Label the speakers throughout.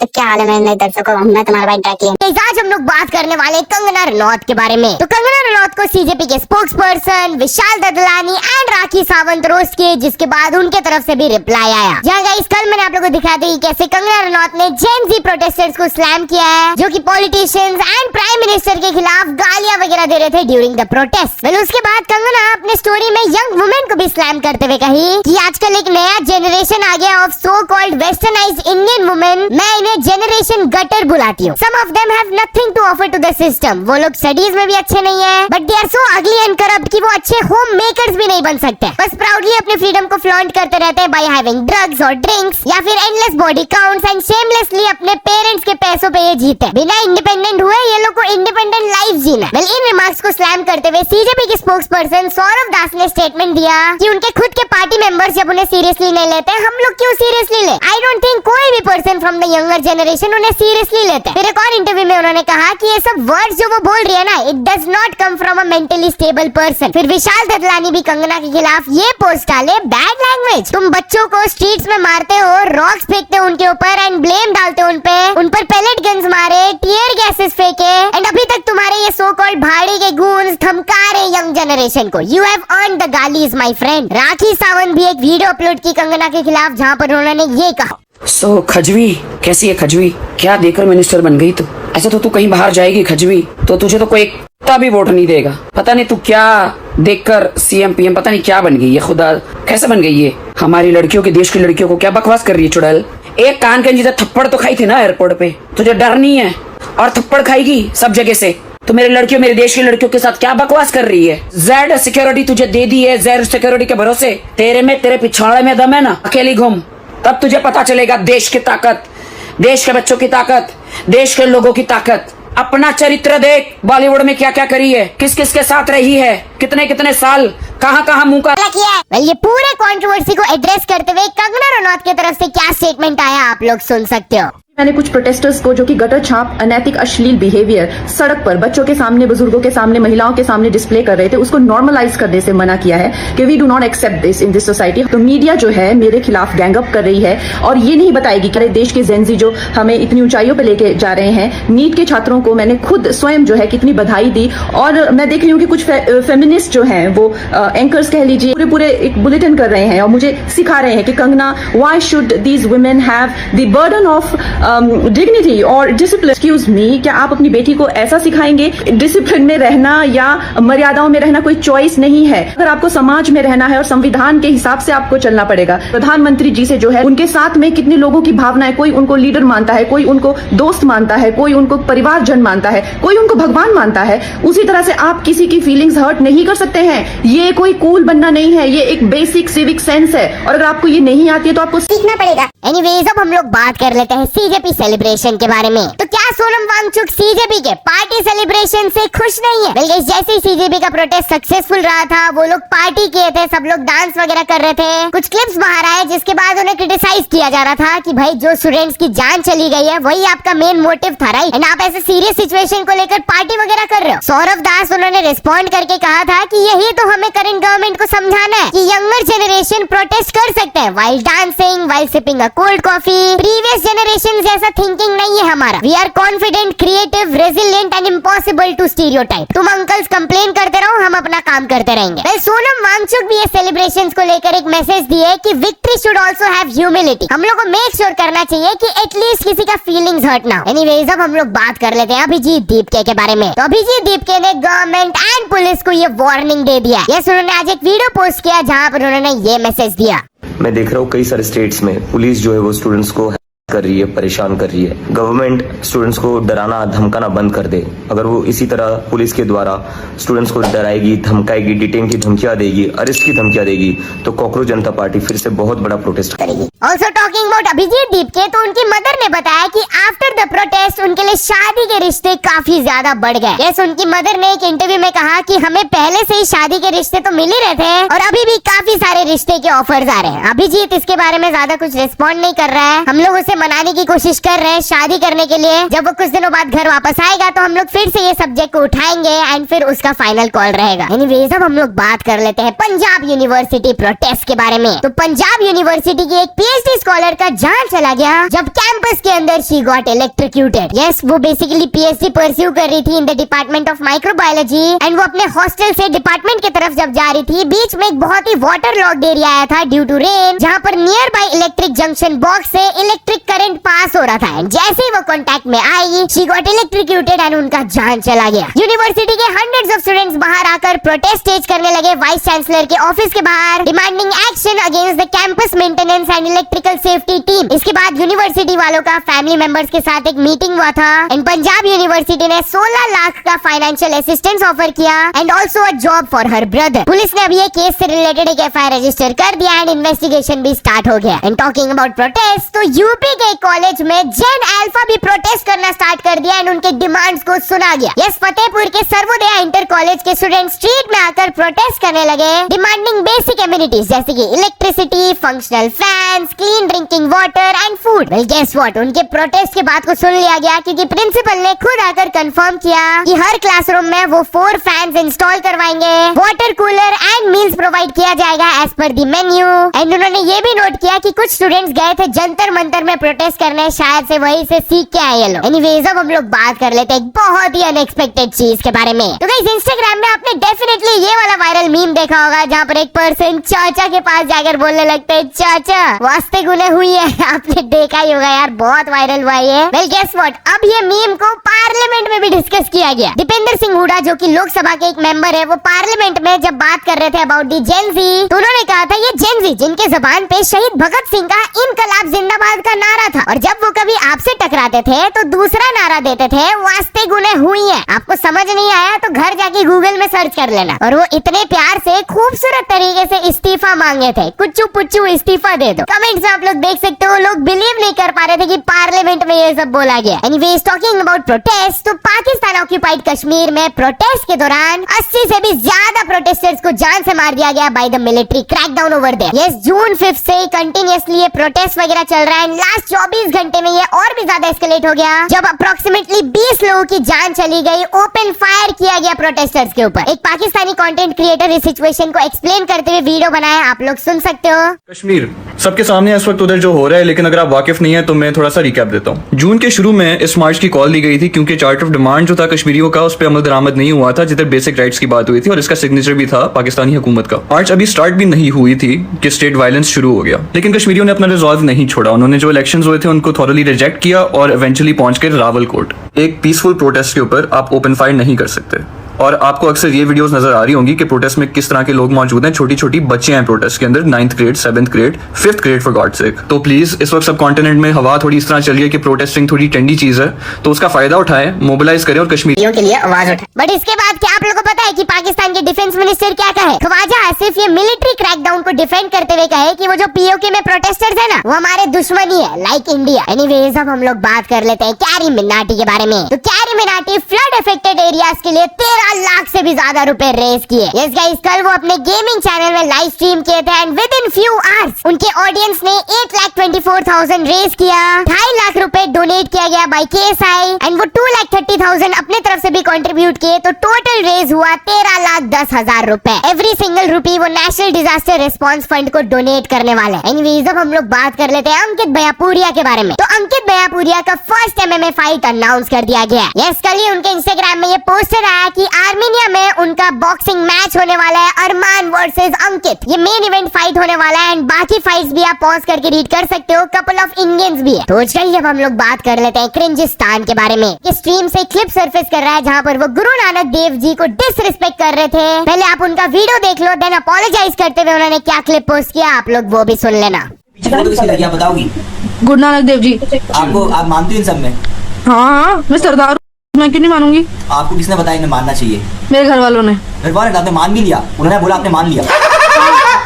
Speaker 1: तो क्या हाल है मेरे नए दर्शकों, मैं तुम्हारा भाई ड्रैकलिन। आज हम लोग बात करने वाले कंगना रनौत के बारे में। तो कंगना रनौत को सीजेपी के spokes person Vishal Dadlani and Rakhi Sawant roast किए, जिसके बाद उनके तरफ से भी रिप्लाई आया। जहाँ गाइस कल मैंने आप लोगों को दिखा दी कैसे कंगना रनौत ने जेन जी प्रोटेस्टर्स को स्लैम किया है, जो कि पॉलिटिशियंस एंड प्राइम मिनिस्टर के खिलाफ गालियां वगैरह दे रहे थे ड्यूरिंग द प्रोटेस्ट। वेल उसके बाद कंगना अपने स्टोरी में यंग वुमेन को भी स्लैम करते हुए कही कि आजकल एक नया जनरेशन आ गया of so called westernized Indian women, मैं इन्हें जनरेशन गटर बुलाती हूँ। Some of them have nothing to offer to the system. वो लोग स्टडीज में भी अच्छे नहीं है, बट दे आर सो अगली एंड करप्ट कि वो अच्छे होम मेकर्स भी नहीं बन सकते। बस प्राउडली अपने फ्रीडम को फ्लॉन्ट करते रहते हैं बाय हैविंग ड्रग्स और ड्रिंक्स, या फिर endless body counts and shamelessly अपने पेरेंट्स के पैसों पे ये जीते। बिना इंडिपेंडेंट हुए ये लोग को इंडिपेंडेंट लाइफ जीना। वेल इन रिमार्क्स को स्लैम करते हुए सीजेपी के स्पोक्स पर्सन सौरभ दास ने स्टेटमेंट दिया कि उनके खुद के पार्टी मेंबर्स जब उन्हें सीरियसली नहीं लेते, हम लोग क्यों सीरियसली ले। आई डोंट थिंक कोई भी person from the younger generation उन्हें सीरियसली लेते। फिर एक और इंटरव्यू में उन्होंने कहा कि ये सब वर्ड्स जो वो बोल रही है ना, it does not come from a mentally stable person. फिर विशाल ददलानी भी कंगना के खिलाफ ये पोस्ट डाले, बैड लैंग्वेज, तुम बच्चों को स्ट्रीट्स में मारते हो, रॉक्स फेंकते हो उनके ऊपर एंड ब्लेम डालते हो उन पर पैलेट गन्स मारे, टीयर गैसेस फेंके एंड अभी तक तुम्हारे ये सो कॉल्ड भाड़े के गूंज धमका रहे यंग जनरेशन को। यू हैव अर्न्ड द गालीज माय फ्रेंड। राखी सावंत भी एक वीडियो अपलोड की कंगना के खिलाफ, जहां पर उन्होंने ये कहा,
Speaker 2: सो खजवी कैसी है खजवी, क्या देखकर मिनिस्टर बन गई तू? ऐसा तो तू कहीं बाहर जाएगी खजवी तो तुझे तो कोई कुत्ता भी वोट नहीं देगा। पता नहीं तू क्या देखकर सीएम पीएम पता नहीं क्या बन गई है, खुदा कैसे बन गई है। हमारी लड़कियों की, देश की लड़कियों को क्या बकवास कर रही है चुड़ैल। एक कान के नीचे थप्पड़ तो खाई थी ना एयरपोर्ट पे, तुझे डर नहीं है और थप्पड़ खाएगी सब जगह से। तो मेरी लड़कियों, मेरे देश की लड़कियों के साथ क्या बकवास कर रही है। जेड सिक्योरिटी तुझे दे दी है, जेड सिक्योरिटी के भरोसे तेरे पिछवाड़े में दम है ना, अकेली घूम, तब तुझे पता चलेगा देश की ताकत, देश के बच्चों की ताकत, देश के लोगों की ताकत। अपना चरित्र देख, बॉलीवुड में क्या क्या करी है, किस किस के साथ रही है, कितने कितने साल, कहाँ मुंह का किया है।
Speaker 1: ये पूरे कंट्रोवर्सी को एड्रेस करते हुए कंगना रनौत की तरफ से क्या स्टेटमेंट आया आप लोग सुन सकते हो।
Speaker 3: मैंने कुछ प्रोटेस्टर्स को जो कि गटर छाप, अनैतिक, अश्लील बिहेवियर सड़क पर बच्चों के सामने, बुजुर्गों के सामने, महिलाओं के सामने डिस्प्ले कर रहे थे, उसको नॉर्मलाइज करने से मना किया है कि we do not accept this in this society. तो मीडिया जो है मेरे खिलाफ गैंग अप कर रही है और ये नहीं बताएगी कि देश के जेनजी जो हमें इतनी ऊंचाइयों पे लेके जा रहे हैं। नीट के छात्रों को मैंने खुद स्वयं जो है कितनी बधाई दी और मैं देख रही हूँ कि कुछ फेमिनिस्ट जो हैं वो एंकर्स कह लीजिए पूरे एक बुलेटिन कर रहे हैं और मुझे सिखा रहे हैं कि Kangana, why should these women have the burden of dignity और डिसिप्लिन। एक्सक्यूज मी, क्या आप अपनी बेटी को ऐसा सिखाएंगे? डिसिप्लिन में रहना या मर्यादाओं में रहना कोई चॉइस नहीं है। अगर आपको समाज में रहना है और संविधान के हिसाब से आपको चलना पड़ेगा। प्रधानमंत्री जी से जो है उनके साथ में कितने लोगों की भावना है, कोई उनको लीडर मानता है, कोई उनको दोस्त मानता है, कोई उनको परिवारजन मानता है, कोई उनको भगवान मानता है। उसी तरह से आप किसी की फीलिंग्स हर्ट नहीं कर सकते हैं। ये कोई कूल बनना नहीं है, ये एक बेसिक सिविक सेंस है और अगर आपको ये नहीं आती है तो आपको
Speaker 1: सीखना पड़ेगा। एनीवेज अब हम लोग बात कर लेते हैं सीजेपी सेलिब्रेशन के बारे में। तो क्या सोनम वांगचुक सीजेपी के पार्टी सेलिब्रेशन से खुश नहीं है? बल्कि जैसे ही सीजेपी का प्रोटेस्ट सक्सेसफुल रहा था, वो लोग पार्टी किए थे, सब लोग डांस वगैरह कर रहे थे। कुछ क्लिप्स बाहर आए जिसके बाद उन्हें क्रिटिसाइज किया जा रहा था कि भाई जो स्टूडेंट्स की जान चली गई है वही आपका मेन मोटिव था, राइट? एंड आप ऐसे सीरियस सिचुएशन को लेकर पार्टी वगैरह कर रहे हो। सौरभ दास उन्होंने रिस्पॉन्ड करके कहा था कि यही तो हमें करंट गवर्नमेंट को समझाना है कि यंगर जनरेशन प्रोटेस्ट कर सकते हैं while dancing, while sipping a cold coffee. Previous generation जैसा थिंकिंग नहीं है हमारा। We are confident, creative, resilient and impossible to stereotype. तुम अंकल्स कंप्लेन करते रहो, हम अपना काम करते रहेंगे। सोनम वांगचुक भी ये सेलिब्रेशंस को लेकर एक मैसेज दिए कि victory should also have humility. हम लोग को मेक श्योर करना चाहिए कि एटलीस्ट किसी का फीलिंग्स हर्ट ना हो। एनीवेज अब हम लोग बात कर लेते हैं अभिजीत दीपके के बारे में। तो अभिजीत दीपके ने गवर्नमेंट एंड पुलिस को ये वार्निंग दे दिया। यस, उन्होंने आज एक वीडियो पोस्ट किया जहाँ पर उन्होंने ये मैसेज दिया।
Speaker 4: मैं देख रहा हूँ कई सारे स्टेट्स में पुलिस जो है वो स्टूडेंट्स को कर रही है, परेशान कर रही है। गवर्नमेंट स्टूडेंट्स को डराना धमकाना बंद कर दे। अगर वो इसी तरह पुलिस के द्वारा स्टूडेंट्स को डराएगी, धमकाएगी, डिटेन की धमकियां देगी, अरेस्ट की धमकियां देगी तो कॉकरोच जनता पार्टी फिर से बहुत बड़ा प्रोटेस्ट करेगी।
Speaker 1: Also talking about Abhijeet Dipke, तो उनकी मदर ने बताया कि आफ्टर द प्रोटेस्ट उनके लिए शादी के रिश्ते काफी ज्यादा बढ़ गए। यस, उनकी मदर ने एक इंटरव्यू में कहा कि हमें पहले से ही शादी के रिश्ते तो मिल ही रहे थे और अभी भी काफी सारे रिश्ते के ऑफर्स आ रहे हैं। अभिजीत इसके बारे में ज्यादा कुछ रिस्पॉन्ड नहीं कर रहा है। हम लोग उसे मनाने की कोशिश कर रहे हैं शादी करने के लिए। जब वो कुछ दिनों बाद घर वापस आएगा तो हम लोग फिर से ये सब्जेक्ट को उठाएंगे एंड फिर उसका फाइनल कॉल रहेगा। एनीवेज, अब हम लोग बात कर लेते हैं पंजाब यूनिवर्सिटी प्रोटेस्ट के बारे में। तो पंजाब यूनिवर्सिटी की एक पीएचडी स्कॉलर का जान चला गया जब कैंपस के अंदर शी गॉट इलेक्ट्रोक्यूटेड। यस, वो बेसिकली पीएचडी परस्यू कर रही थी in the department of microbiology and वो अपने हॉस्टल से डिपार्टमेंट की तरफ जब जा रही थी, बीच में एक बहुत ही वाटर लॉक्ड एरिया आया था ड्यू टू रेन, जहाँ पर near by electric junction box से इलेक्ट्रिक करंट पास हो रहा था। एंड जैसे ही वो कांटेक्ट में आई, शी गॉट इलेक्ट्रोक्यूटेड एंड उनका जान चला गया। यूनिवर्सिटी के हंड्रेड्स ऑफ स्टूडेंट्स बाहर आकर प्रोटेस्ट स्टेज करने लगे वाइस चांसलर के ऑफिस के बाहर, demanding action against the campus maintenance and electrical safety team. इसके बाद यूनिवर्सिटी वालों का फैमिली मेंबर्स के साथ एक मीटिंग हुआ था एंड पंजाब यूनिवर्सिटी ने 16 लाख का फाइनेंशियल असिस्टेंस ऑफर किया and also a job for her brother. Police ने अभी ये केस से रिलेटेड एक एफआईआर रजिस्टर कर दिया एंड इन्वेस्टिगेशन भी स्टार्ट हो गया। एंड टॉकिंग अबाउट प्रोटेस्ट, तो यूपी के कॉलेज में जेन अल्फा भी प्रोटेस्ट करना स्टार्ट कर दिया एंड उनके डिमांड्स को सुना गया। यस, फतेहपुर के सर्वोदया इंटर कॉलेज के स्टूडेंट स्ट्रीट में आकर प्रोटेस्ट करने लगे, डिमांडिंग बेसिक एमिनिटीज जैसे कि electricity, functional fans, clean drinking water and food. Well guess what, उनके प्रोटेस्ट के बात को सुन लिया गया क्योंकि प्रिंसिपल ने खुद आकर कंफर्म किया कि हर क्लासरूम में वो 4 फैंस इंस्टॉल करवाएंगे, water cooler and meals provide किया जाएगा as per the menu. And उन्होंने ये भी नोट किया कि कुछ स्टूडेंट्स गए थे जंतर मंतर में प्रोटेस्ट करने, शायद से वहीं से सीख के आए ये लोग। एनीवेज, अब हम लोग बात कर लेते हैं एक बहुत ही अनएक्सपेक्टेड चीज के बारे में। तो गाइस, इंस्टाग्राम में आपने डेफिनेटली ये वाला वायरल मीम देखा होगा जहाँ पर एक पर्सन चाचा के पास जाकर बोलने लगते हैं, चाचा वास्ते गुने हुई है। आपने देखा ही होगा यार, बहुत वायरल हुआ ये। वेल गेस व्हाट, अब ये मीम को पार्लियामेंट में भी डिस्कस किया गया। दीपेंद्र सिंह हुडा जो कि लोकसभा के एक मेंबर है, वो पार्लियामेंट में जब बात कर रहे थे अबाउट दी जेनजी, तो उन्होंने कहा था ये जेनजी जिनके जबान पे शहीद भगत सिंह का इनकलाब जिंदाबाद का नारा था और जब वो कभी आपसे टकराते थे तो दूसरा नारा देते थे, वास्ते गुने हुई है। आपको समझ नहीं आया तो घर जाके गूगल में सर्च कर लेना। और वो इतने प्यार से खूबसूरत तरीके से इस्तीफा मांगे थे, कुच्चू पुच्चू इस्तीफा दे दो। कमेंट्स में आप लोग देख सकते हो, लोग बिलीव नहीं कर पा रहे थे कि पार्लियामेंट में ये सब बोला गया। एनीवेज, टॉकिंग अबाउट प्रोटेस्ट, तो पाकिस्तान ऑक्यूपाइड कश्मीर में प्रोटेस्ट के दौरान 80 से भी ज्यादा प्रोटेस्टर्स को जान से मार दिया गया by the military crackdown over there. Yes, June 5 से कंटिन्यूअसली ये प्रोटेस्ट वगैरह चल रहा है। लास्ट 24 घंटे में ये और भी ज्यादा एस्केलेट हो गया जब अप्रोक्सीमेटली 20 लोगों की जान चली गई। ओपन फायर किया गया प्रोटेस्टर्स के ऊपर। एक पाकिस्तानी कंटेंट क्रिएटर इस सिचुएशन को एक्सप्लेन करते हुए वीडियो बनाया, आप लोग सुन सकते हो।
Speaker 5: कश्मीर सबके सामने इस वक्त उधर जो हो रहा है, लेकिन अगर आप वाकिफ नहीं है तो मैं थोड़ा सा रिकैप देता हूँ। जून के शुरू में इस मार्च की कॉल दी गई थी क्योंकि चार्ट ऑफ डिमांड जो था कश्मीरियों का, उस पर अमल दरामद नहीं हुआ था, जिधर बेसिक राइट्स की बात हुई थी और इसका सिग्नेचर भी था पाकिस्तानी हुकूमत का। मार्च अभी स्टार्ट भी नहीं हुई थी कि स्टेट वायलेंस शुरू हो गया, लेकिन कश्मीरियों ने अपना रिजॉल्व नहीं छोड़ा। उन्होंने जो इलेक्शंस हुए थे उनको थॉरली रिजेक्ट किया और इवेंचुअली पहुंचकर रावलकोट। एक पीसफुल प्रोटेस्ट के ऊपर आप ओपन फायर नहीं कर सकते और आपको अक्सर ये वीडियोस नजर आ रही होंगी कि प्रोटेस्ट में किस तरह के लोग मौजूद हैं। छोटी छोटी बच्चे हैं प्रोटेस्ट के अंदर, 9th grade, 7th grade, 5th grade for God sake. तो प्लीज, इस वक्त सब कॉन्टिनेंट में हवा थोड़ी इस तरह चल रही है कि प्रोटेस्टिंग थोड़ी ट्रेंडी चीज है, तो उसका फायदा उठाएं, मोबिलाइज करें और कश्मीरियों
Speaker 1: के लिए आवाज उठाएं। बट इसके बाद क्या आप लोगों को पता है कि पाकिस्तान के डिफेंस मिनिस्टर क्या कहे? ख्वाजा आसिफ ये मिलिट्री क्रैकडाउन को डिफेंड करते हुए कहे कि वो जो पीओके में प्रोटेस्टर्स है ना, वो हमारे दुश्मन ही है, लाइक इंडिया। एनीवेज, अब हम लोग बात कर लेते हैं कैरी मिनाटी के बारे में। तो carry Minati flood affected areas के लिए 13 लाख से भी ज्यादा रुपए रेज किए। यस गाइस, कल वो अपने गेमिंग चैनल में लाइव स्ट्रीम किए थे and with in few hours उनके ऑडियंस ने 8,24,000 रेज किया। 2.5 लाख रुपए डोनेट किया गया बाय केएसआई एंड वो 2,30,000 अपने तरफ से भी कंट्रीब्यूट किए। तो टोटल रेज हुआ 13,10,000 रुपए। एवरी सिंगल रुपी वो नेशनल डिजास्टर रिस्पांस फंड को डोनेट करने वाले। एनीवेज, अब हम लोग बात कर लेते हैं अंकित भैयापुरिया के बारे में। तो अंकित भैयापुरिया का फर्स्ट MMA फाइट अनाउंस कर दिया गया। यस, कल ही उनके इंस्टाग्राम में ये पोस्टर आया कि आर्मेनिया में उनका बॉक्सिंग मैच होने वाला है, अरमान वर्सेस अंकित। ये मेन इवेंट फाइट होने वाला है एंड बाकी फाइट्स भी आप पॉज करके रीड कर सकते हो। कपल ऑफ इंडियंस भी है। तो चलिए अब हम लोग बात कर लेते हैं क्रिंजिस्तान के बारे में। ये स्ट्रीम से क्लिप सरफेस कर रहा है जहाँ पर वो गुरु नानक देव जी को डिसरिस्पेक्ट कर रहे थे। पहले आप उनका वीडियो देख लो, देन अपोलोजाइज करते हुए उन्होंने क्या क्लिप पोस्ट किया, आप लोग वो भी सुन लेना।
Speaker 6: फोटो किसकी लगी आप बताओगी?
Speaker 7: गुरु नानक देव जी।
Speaker 6: आपको आप मानती हो इन सब में?
Speaker 7: हाँ, मैं सरदार हूँ, मैं क्यों नहीं मानूंगी?
Speaker 6: आपको किसने बताया इन्हें मानना चाहिए?
Speaker 7: मेरे घर वालों ने।
Speaker 6: घर वाले आपने मान भी लिया, उन्होंने बोला आपने मान लिया।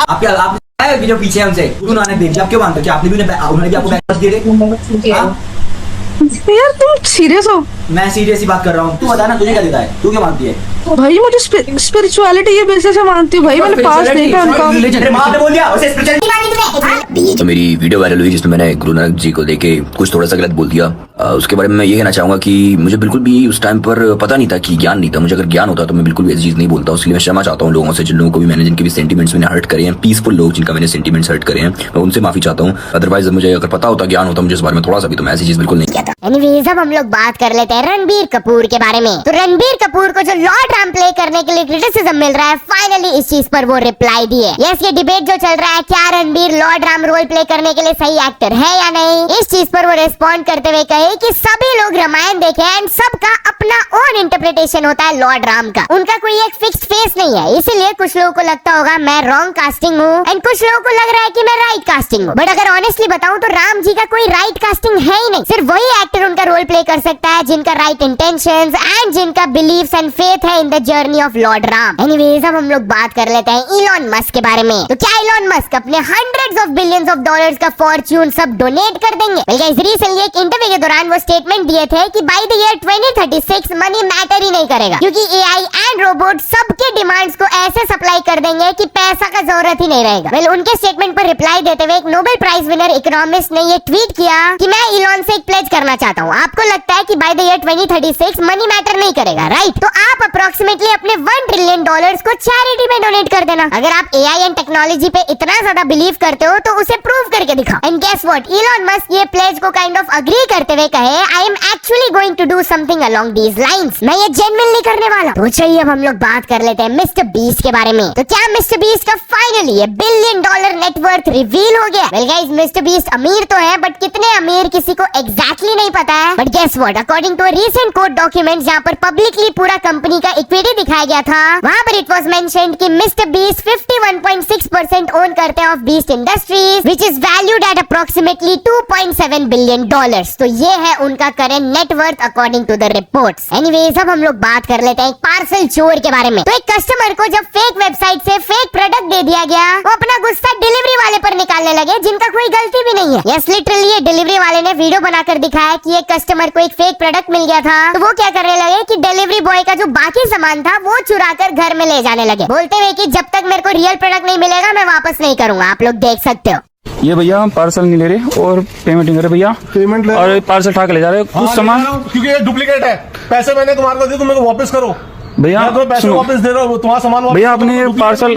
Speaker 6: आपके आपने जो पीछे है उनसे गुरु नानक देव जी, आप क्यों मानते हो? क्या आपने भी उन्होंने भी आपको बैच दिए थे?
Speaker 7: यार तुम सीरियस हो?
Speaker 6: मैं सीरियस ही बात कर रहा हूँ। तू बता ना, तुझे क्या देता है? तू क्या मांगती है?
Speaker 7: भाई मुझे स्पिरिचुअलिटी ये बेसिस से मानती हूँ भाई, मैंने पास देखा उनका।
Speaker 6: तेरे माँ ने बोल दिया उसे स्पिरिचुअलिटी।
Speaker 8: तो मेरी वीडियो वायरल हुई जिसमें मैंने गुरु नानक जी को देके कुछ थोड़ा सा गलत बोल दिया। उसके बारे में मैं ये कहना चाहूंगा कि मुझे बिल्कुल भी उस टाइम पर पता नहीं था कि ज्ञान नहीं था। मुझे अगर ज्ञान होता तो मैं बिल्कुल भी ऐसी चीज नहीं बोलता। इसलिए मैं क्षमा चाहता हूँ लोगों से, जिन लोगों को भी मैंने, जिनके भी सेंटीमेंट्स मैंने हर्ट करे हैं, पीसफुल लोग जिनका मैंने सेंटीमेंट्स हर्ट करे हैं, मैं उनसे माफी चाहता हूँ। अदरवाइज मुझे अगर पता होता, ज्ञान होता मुझे इस बारे में थोड़ा सा भी, तो मैं ऐसी चीज बिल्कुल नहीं किया था।
Speaker 1: एनीवेज अब हम लोग बात कर लेते हैं रणबीर कपूर के बारे में। तो रणबीर कपूर को जो लॉर्ड राम प्ले करने के लिए क्रिटिसिज्म मिल रहा है, फाइनली इस चीज पर वो रिप्लाई दिए। यस, ये डिबेट जो चल रहा है, क्या Ranbir lord Ram role play करने के लिए सही एक्टर है या नहीं, इस चीज पर वो रिस्पॉन्ड करते हुए कहे कि सभी लोग रामायण देखे एंड सबका अपना ओन इंटरप्रिटेशन होता है लॉर्ड राम का। उनका कोई एक फिक्स्ड फेस नहीं है, इसीलिए कुछ लोगों को लगता होगा मैं रॉन्ग कास्टिंग हूँ एंड कुछ लोगों को लग रहा है कि मैं राइट कास्टिंग हूँ। बट अगर ऑनेस्टली बताऊं तो राम जी का कोई राइट कास्टिंग है ही नहीं। सिर्फ वही एक्टर उनका रोल प्ले कर सकता है जिनका राइट इंटेंशंस एंड जिनका बिलीव्स एंड फेथ है in the journey of Lord Ram. Anyways अब हम लोग बात कर लेते हैं इलॉन मस्क के बारे में। तो क्या इलॉन मस्क अपने hundreds of billions of dollars का फॉर्च्यून सब डोनेट कर देंगे? वेल गाइस, रिसेंटली एक इंटरव्यू के दौरान वो स्टेटमेंट दिए थे कि by the year 2036 money matter ही नहीं करेगा, क्योंकि एआई एंड रोबोट सबके डिमांड्स को ऐसे सप्लाई कर देंगे कि पैसा का जरूरत ही नहीं रहेगा। वेल, उनके स्टेटमेंट पर रिप्लाई देते हुए एक नोबेल प्राइज विनर इकोनॉमिस्ट ने ये ट्वीट किया कि मैं इलॉन से एक प्लेज करना चाहता हूँ। आपको लगता है कि by the year 2036 money matter नहीं करेगा, राइट? तो आप अप्रोक्सीमेटली अपने $1 ट्रिलियन को चैरिटी में डोनेट कर देना। अगर आप एआई एंड टेक्नोलॉजी पे इतना ज्यादा बिलीव करते हो तो उसे प्रूव करके दिखाओ। And guess what, Elon Musk ये प्लेज को काइंड ऑफ अग्री करते हुए कहे I am actually going to do something along these lines. मैं ये जेन्युइनली करने वाला हूं। तो चलिए अब हम लोग बात कर लेते हैं मिस्टर बीस्ट के बारे में। तो क्या मिस्टर बीस्ट का फाइनली $1 बिलियन नेटवर्थ रिवील हो गया? वेल गाइस, मिस्टर बीस्ट अमीर तो है बट कितने अमीर किसी को एग्जैक्टली नहीं पता है। But guess what, according to recent court document जहाँ पर पब्लिकली पूरा कंपनी का इक्विटी दिखाया गया था, वहाँ पर इट वाज मेंशन्ड कि मिस्टर बीस्ट 51.6% ओन करते हैं of Beast Industries which is valued at approximately $2.7 billion. तो ये है उनका current net worth according to the reports. Anyways अब हम लोग बात कर लेते हैं एक पार्सल चोर के बारे में। तो एक कस्टमर को जब फेक वेबसाइट से फेक प्रोडक्ट दे दिया गया, वो अपना गुस्सा डिलीवरी वाले पर निकालने लगे जिनका कोई गलती भी नहीं है। यस, लिटरली ये डिलीवरी वाले ने वीडियो बनाकर दिखाया कि एक कस्टमर को एक फेक प्रोडक्ट मिल गया था, तो वो क्या करने लगे कि डिलीवरी बॉय का जो बाकी सामान था वो चुरा कर घर में ले जाने लगे, बोलते हुए कि जब तक मेरे को रियल प्रोडक्ट नहीं मिलेगा मैं वापस नहीं करूंगा। आप लोग देख सकते हो।
Speaker 9: ये भैया हम पार्सल नहीं ले रहे और पेमेंट नहीं कर रहे भैया,
Speaker 10: पेमेंट ले
Speaker 9: और पार्सल उठा के ले जा रहे कुछ सामान,
Speaker 10: क्योंकि ये डुप्लीकेट है। पैसे मैंने तुम्हारे को दिए, तुम मेरे को वापस करो
Speaker 9: भैया।
Speaker 10: मैं तुम्हें पैसे वापस दे रहा हूँ, तुम्हारा सामान वापस
Speaker 9: भैया अपने पार्सल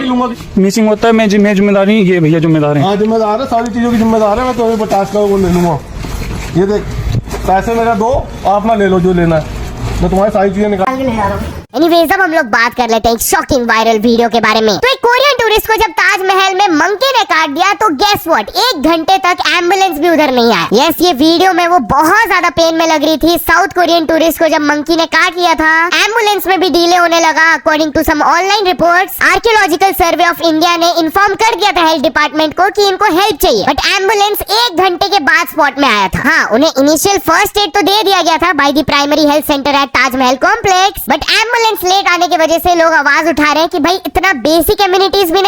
Speaker 9: मिसिंग होता है, मैं जिम्मेदारी, ये भैया जिम्मेदार है।
Speaker 10: हाँ जिम्मेदार है, सारी चीजों की जिम्मेदार है। मैं तुम्हें 50 का वो ले लूंगा। ये देख, पैसे मेरा दो, आप ना ले लो जो लेना है, मैं तुम्हारी सारी चीजें निकाल के ले आ रहा हूँ।
Speaker 1: एनीवेज अब हम लोग बात कर लेते हैं एक शॉकिंग वायरल वीडियो के बारे में। तो एक कोरियन टूरिस्ट को जब ताजमहल में मंकी ने काट दिया तो गेस व्हाट, 1 घंटे तक एम्बुलेंस भी उधर नहीं आया। यस, ये वीडियो में वो बहुत ज्यादा पेन में लग रही थी। साउथ कोरियन टूरिस्ट को जब मंकी ने काट लिया था, एम्बुलेंस में भी डिले होने लगा। According to some online reports, archaeological survey of India ने इन्फॉर्म कर दिया था हेल्थ डिपार्टमेंट को कि इनको हेल्प चाहिए, बट एम्बुलेंस 1 घंटे के बाद स्पॉट में आया था। हाँ, उन्हें इनिशियल फर्स्ट एड तो दे दिया गया था by the primary health centre at Taj Mahal complex, but ambulance late आने की वजह से लोग आवाज उठा रहे हैं कि भाई इतना बेसिक इम्यूनिटीज भी